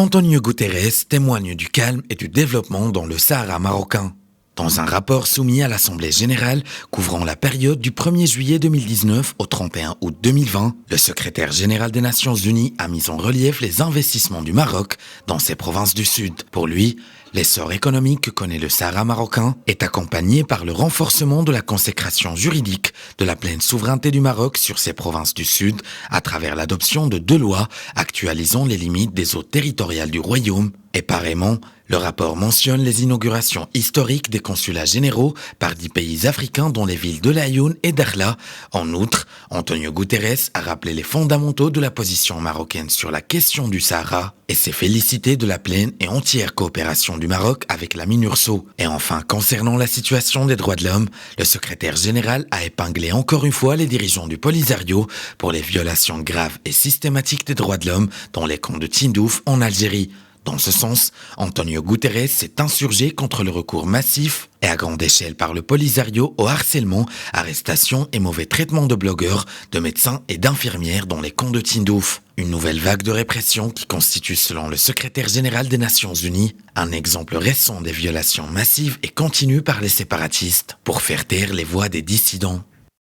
Antonio Guterres témoigne du calme et du développement dans le Sahara marocain. Dans un rapport soumis à l'Assemblée générale couvrant la période du 1er juillet 2019 au 31 août 2020, le secrétaire général des Nations Unies a mis en relief les investissements du Maroc dans ses provinces du Sud. Pour lui, l'essor économique que connaît le Sahara marocain est accompagné par le renforcement de la consécration juridique de la pleine souveraineté du Maroc sur ses provinces du Sud à travers l'adoption de 2 lois actualisant les limites des eaux territoriales du royaume. Et pareillement, le rapport mentionne les inaugurations historiques des consulats généraux par 10 pays africains dont les villes de Laayoune et Dakhla. En outre, Antonio Guterres a rappelé les fondamentaux de la position marocaine sur la question du Sahara et s'est félicité de la pleine et entière coopération du Maroc avec la MINURSO. Et enfin, concernant la situation des droits de l'homme, le secrétaire général a épinglé encore une fois les dirigeants du Polisario pour les violations graves et systématiques des droits de l'homme dans les camps de Tindouf en Algérie. Dans ce sens, Antonio Guterres s'est insurgé contre le recours massif et à grande échelle par le Polisario au harcèlement, arrestation et mauvais traitement de blogueurs, de médecins et d'infirmières dans les camps de Tindouf. Une nouvelle vague de répression qui constitue, selon le secrétaire général des Nations Unies, un exemple récent des violations massives et continues par les séparatistes pour faire taire les voix des dissidents.